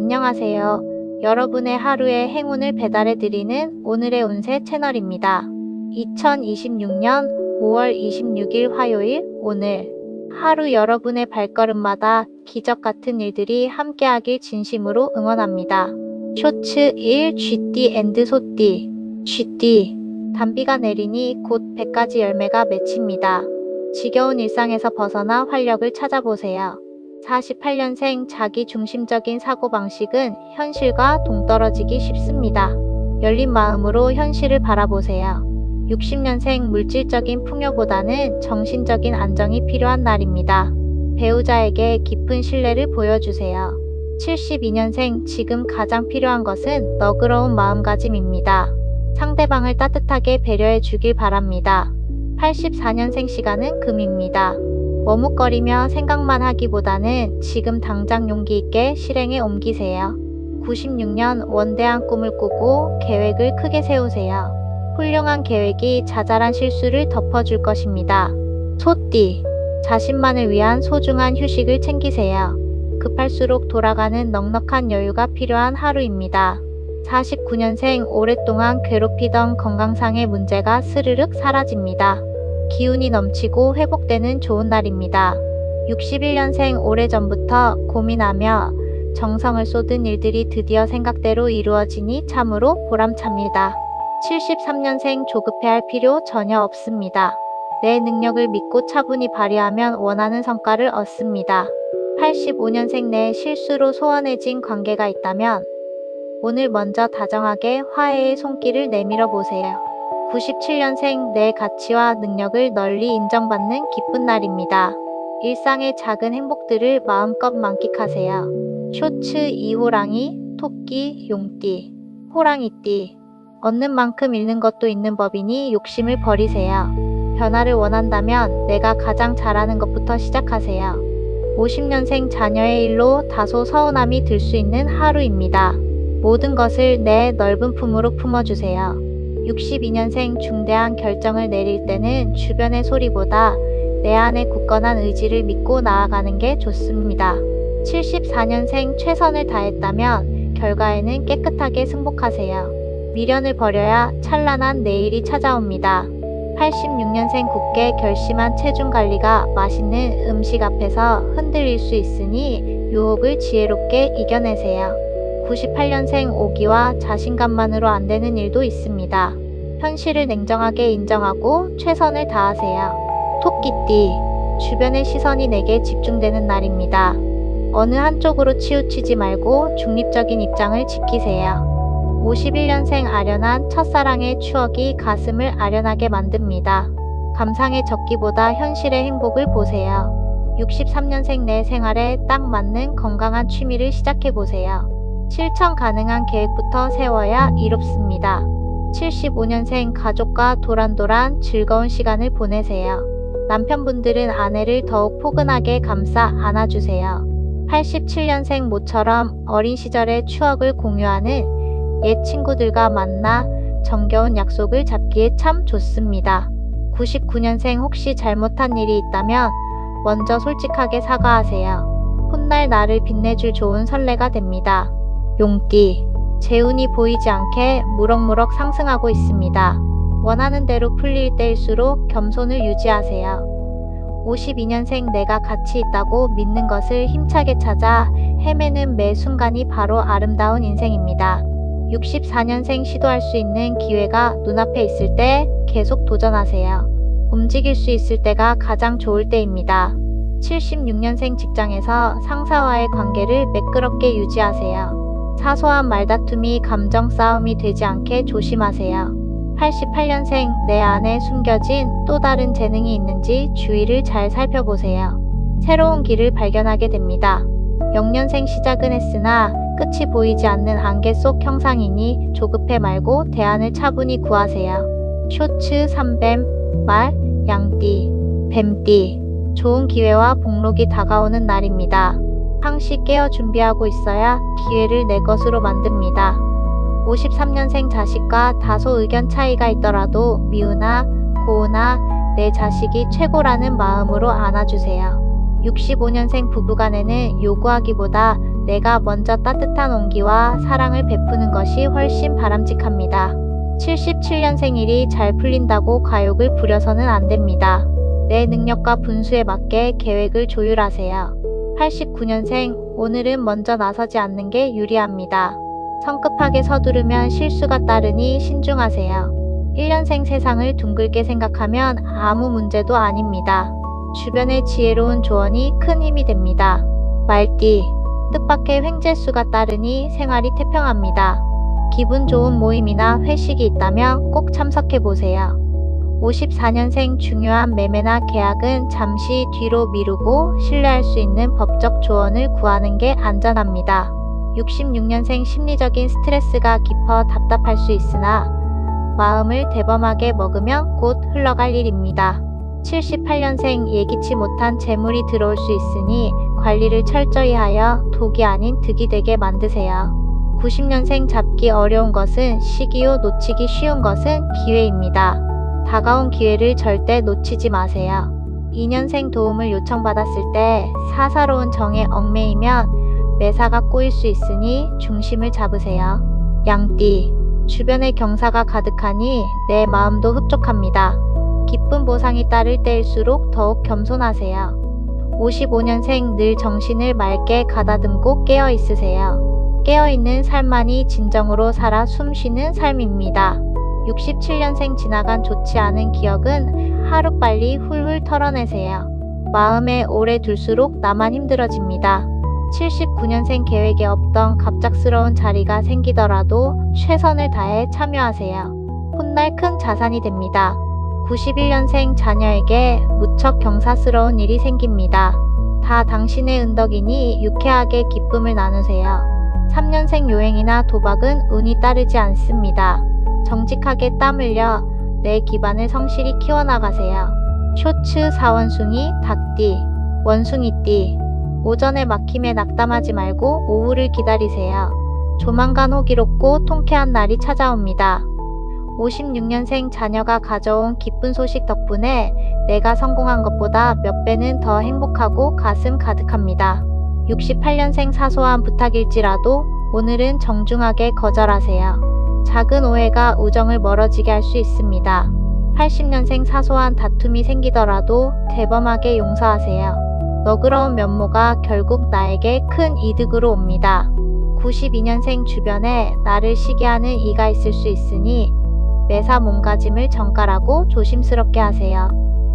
안녕하세요. 여러분의 하루의 행운을 배달해드리는 오늘의 운세 채널입니다. 2026년 5월 26일 화요일 오늘 하루 여러분의 발걸음마다 기적 같은 일들이 함께하길 진심으로 응원합니다. 쇼츠 1 쥐띠 앤드 소띠 쥐띠 단비가 내리니 곧 100가지 열매가 맺힙니다. 지겨운 일상에서 벗어나 활력을 찾아보세요. 48년생 자기 중심적인 사고방식은 현실과 동떨어지기 쉽습니다. 열린 마음으로 현실을 바라보세요. 60년생 물질적인 풍요보다는 정신적인 안정이 필요한 날입니다. 배우자에게 깊은 신뢰를 보여주세요. 72년생 지금 가장 필요한 것은 너그러운 마음가짐입니다. 상대방을 따뜻하게 배려해 주길 바랍니다. 84년생 시간은 금입니다. 머뭇거리며 생각만 하기보다는 지금 당장 용기 있게 실행에 옮기세요. 96년 원대한 꿈을 꾸고 계획을 크게 세우세요. 훌륭한 계획이 자잘한 실수를 덮어줄 것입니다. 소띠, 자신만을 위한 소중한 휴식을 챙기세요. 급할수록 돌아가는 넉넉한 여유가 필요한 하루입니다. 49년생 오랫동안 괴롭히던 건강상의 문제가 스르륵 사라집니다. 기운이 넘치고 회복되는 좋은 날입니다. 61년생 오래전부터 고민하며 정성을 쏟은 일들이 드디어 생각대로 이루어지니 참으로 보람찹니다. 73년생 조급해할 필요 전혀 없습니다. 내 능력을 믿고 차분히 발휘하면 원하는 성과를 얻습니다. 85년생 내 실수로 소원해진 관계가 있다면 오늘 먼저 다정하게 화해의 손길을 내밀어 보세요. 97년생 내 가치와 능력을 널리 인정받는 기쁜 날입니다. 일상의 작은 행복들을 마음껏 만끽하세요. 쇼츠 2호랑이, 토끼, 용띠, 호랑이띠. 얻는 만큼 잃는 것도 있는 법이니 욕심을 버리세요. 변화를 원한다면 내가 가장 잘하는 것부터 시작하세요. 50년생 자녀의 일로 다소 서운함이 들 수 있는 하루입니다. 모든 것을 내 넓은 품으로 품어주세요. 62년생 중대한 결정을 내릴 때는 주변의 소리보다 내 안의 굳건한 의지를 믿고 나아가는 게 좋습니다. 74년생 최선을 다했다면 결과에는 깨끗하게 승복하세요. 미련을 버려야 찬란한 내일이 찾아옵니다. 86년생 굳게 결심한 체중 관리가 맛있는 음식 앞에서 흔들릴 수 있으니 유혹을 지혜롭게 이겨내세요. 98년생 오기와 자신감만으로 안 되는 일도 있습니다. 현실을 냉정하게 인정하고 최선을 다하세요. 토끼띠, 주변의 시선이 내게 집중되는 날입니다. 어느 한쪽으로 치우치지 말고 중립적인 입장을 지키세요. 51년생 아련한 첫사랑의 추억이 가슴을 아련하게 만듭니다. 감상의 적기보다 현실의 행복을 보세요. 63년생 내 생활에 딱 맞는 건강한 취미를 시작해보세요. 실천 가능한 계획부터 세워야 이롭습니다. 75년생 가족과 도란도란 즐거운 시간을 보내세요. 남편분들은 아내를 더욱 포근하게 감싸 안아주세요. 87년생 모처럼 어린 시절의 추억을 공유하는 옛 친구들과 만나 정겨운 약속을 잡기에 참 좋습니다. 99년생 혹시 잘못한 일이 있다면 먼저 솔직하게 사과하세요. 훗날 나를 빛내줄 좋은 선례가 됩니다. 용띠, 재운이 보이지 않게 무럭무럭 상승하고 있습니다. 원하는 대로 풀릴 때일수록 겸손을 유지하세요. 52년생 내가 가치 있다고 믿는 것을 힘차게 찾아 헤매는 매 순간이 바로 아름다운 인생입니다. 64년생 시도할 수 있는 기회가 눈앞에 있을 때 계속 도전하세요. 움직일 수 있을 때가 가장 좋을 때입니다. 76년생 직장에서 상사와의 관계를 매끄럽게 유지하세요. 사소한 말다툼이 감정 싸움이 되지 않게 조심하세요. 88년생 내 안에 숨겨진 또 다른 재능이 있는지 주위를 잘 살펴보세요. 새로운 길을 발견하게 됩니다. 0년생 시작은 했으나 끝이 보이지 않는 안개 속 형상이니 조급해 말고 대안을 차분히 구하세요. 쇼츠 3뱀, 말, 양띠, 뱀띠. 좋은 기회와 복록이 다가오는 날입니다. 항시 깨어 준비하고 있어야 기회를 내 것으로 만듭니다. 53년생 자식과 다소 의견 차이가 있더라도 미우나 고우나 내 자식이 최고라는 마음으로 안아주세요. 65년생 부부간에는 요구하기보다 내가 먼저 따뜻한 온기와 사랑을 베푸는 것이 훨씬 바람직합니다. 77년생 일이 잘 풀린다고 과욕을 부려서는 안 됩니다. 내 능력과 분수에 맞게 계획을 조율하세요. 89년생, 오늘은 먼저 나서지 않는 게 유리합니다. 성급하게 서두르면 실수가 따르니 신중하세요. 1년생 세상을 둥글게 생각하면 아무 문제도 아닙니다. 주변의 지혜로운 조언이 큰 힘이 됩니다. 말띠, 뜻밖의 횡재수가 따르니 생활이 태평합니다. 기분 좋은 모임이나 회식이 있다면 꼭 참석해보세요. 54년생 중요한 매매나 계약은 잠시 뒤로 미루고 신뢰할 수 있는 법적 조언을 구하는 게 안전합니다. 66년생 심리적인 스트레스가 깊어 답답할 수 있으나 마음을 대범하게 먹으면 곧 흘러갈 일입니다. 78년생 예기치 못한 재물이 들어올 수 있으니 관리를 철저히 하여 독이 아닌 득이 되게 만드세요. 90년생 잡기 어려운 것은 시기요, 놓치기 쉬운 것은 기회입니다. 다가온 기회를 절대 놓치지 마세요. 2년생 도움을 요청받았을 때 사사로운 정에 얽매이면 매사가 꼬일 수 있으니 중심을 잡으세요. 양띠, 주변에 경사가 가득하니 내 마음도 흡족합니다. 기쁜 보상이 따를 때일수록 더욱 겸손하세요. 55년생 늘 정신을 맑게 가다듬고 깨어 있으세요. 깨어있는 삶만이 진정으로 살아 숨쉬는 삶입니다. 67년생 지나간 좋지 않은 기억은 하루빨리 훌훌 털어내세요. 마음에 오래 둘수록 나만 힘들어집니다. 79년생 계획에 없던 갑작스러운 자리가 생기더라도 최선을 다해 참여하세요. 훗날 큰 자산이 됩니다. 91년생 자녀에게 무척 경사스러운 일이 생깁니다. 다 당신의 은덕이니 유쾌하게 기쁨을 나누세요. 3년생 요행이나 도박은 운이 따르지 않습니다. 정직하게 땀 흘려 내 기반을 성실히 키워나가세요. 쇼츠 사원숭이, 닭띠, 원숭이띠. 오전에 막힘에 낙담하지 말고 오후를 기다리세요. 조만간 호기롭고 통쾌한 날이 찾아옵니다. 56년생 자녀가 가져온 기쁜 소식 덕분에 내가 성공한 것보다 몇 배는 더 행복하고 가슴 가득합니다. 68년생 사소한 부탁일지라도 오늘은 정중하게 거절하세요. 작은 오해가 우정을 멀어지게 할 수 있습니다. 80년생 사소한 다툼이 생기더라도 대범하게 용서하세요. 너그러운 면모가 결국 나에게 큰 이득으로 옵니다. 92년생 주변에 나를 시기하는 이가 있을 수 있으니 매사 몸가짐을 정갈하고 조심스럽게 하세요.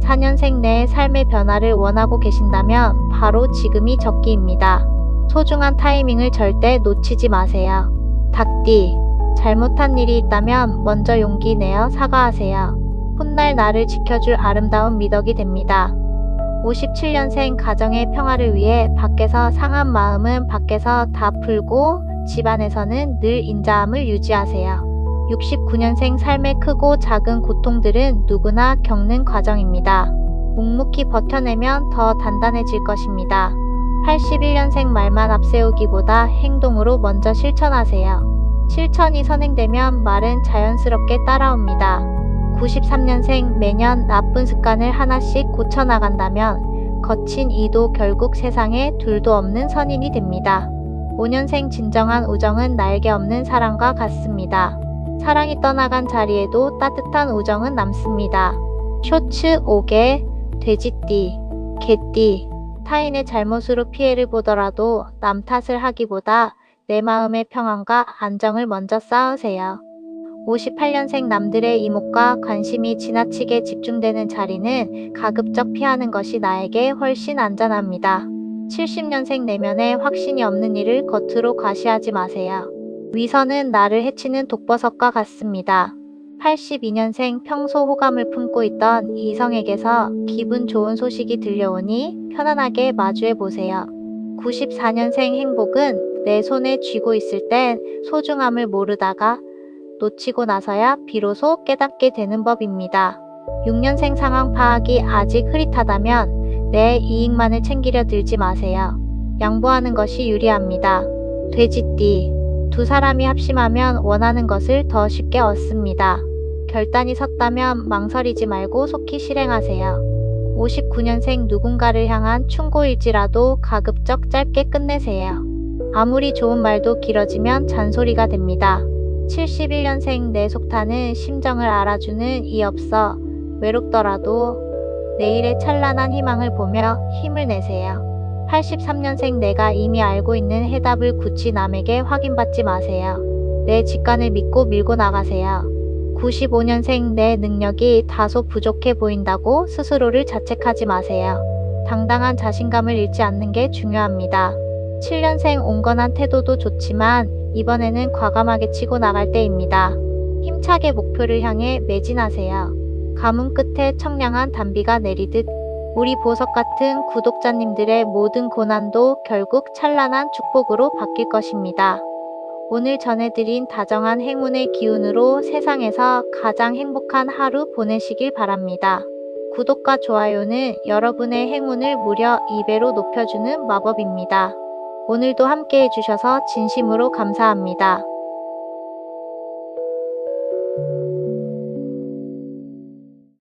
4년생 내 삶의 변화를 원하고 계신다면 바로 지금이 적기입니다. 소중한 타이밍을 절대 놓치지 마세요. 닭띠, 잘못한 일이 있다면 먼저 용기 내어 사과하세요. 훗날 나를 지켜줄 아름다운 미덕이 됩니다. 57년생 가정의 평화를 위해 밖에서 상한 마음은 밖에서 다 풀고 집안에서는 늘 인자함을 유지하세요. 69년생 삶의 크고 작은 고통들은 누구나 겪는 과정입니다. 묵묵히 버텨내면 더 단단해질 것입니다. 81년생 말만 앞세우기보다 행동으로 먼저 실천하세요. 실천이 선행되면 말은 자연스럽게 따라옵니다. 93년생 매년 나쁜 습관을 하나씩 고쳐나간다면 거친 이도 결국 세상에 둘도 없는 선인이 됩니다. 5년생 진정한 우정은 날개 없는 사랑과 같습니다. 사랑이 떠나간 자리에도 따뜻한 우정은 남습니다. 쇼츠 5개, 돼지띠, 개띠. 타인의 잘못으로 피해를 보더라도 남 탓을 하기보다 내 마음의 평안과 안정을 먼저 쌓으세요. 58년생 남들의 이목과 관심이 지나치게 집중되는 자리는 가급적 피하는 것이 나에게 훨씬 안전합니다. 70년생 내면에 확신이 없는 일을 겉으로 과시하지 마세요. 위선은 나를 해치는 독버섯과 같습니다. 82년생 평소 호감을 품고 있던 이성에게서 기분 좋은 소식이 들려오니 편안하게 마주해 보세요. 94년생 행복은 내 손에 쥐고 있을 땐 소중함을 모르다가 놓치고 나서야 비로소 깨닫게 되는 법입니다. 6년생 상황 파악이 아직 흐릿하다면 내 이익만을 챙기려 들지 마세요. 양보하는 것이 유리합니다. 돼지띠. 두 사람이 합심하면 원하는 것을 더 쉽게 얻습니다. 결단이 섰다면 망설이지 말고 속히 실행하세요. 59년생 누군가를 향한 충고일지라도 가급적 짧게 끝내세요. 아무리 좋은 말도 길어지면 잔소리가 됩니다. 71년생 내 속타는 심정을 알아주는 이 없어 외롭더라도 내일의 찬란한 희망을 보며 힘을 내세요. 83년생 내가 이미 알고 있는 해답을 굳이 남에게 확인받지 마세요. 내 직관을 믿고 밀고 나가세요. 95년생 내 능력이 다소 부족해 보인다고 스스로를 자책하지 마세요. 당당한 자신감을 잃지 않는 게 중요합니다. 7년생 온건한 태도도 좋지만 이번에는 과감하게 치고 나갈 때입니다. 힘차게 목표를 향해 매진하세요. 가뭄 끝에 청량한 단비가 내리듯 우리 보석 같은 구독자님들의 모든 고난도 결국 찬란한 축복으로 바뀔 것입니다. 오늘 전해드린 다정한 행운의 기운으로 세상에서 가장 행복한 하루 보내시길 바랍니다. 구독과 좋아요는 여러분의 행운을 무려 2배로 높여주는 마법입니다. 오늘도 함께 해주셔서 진심으로 감사합니다.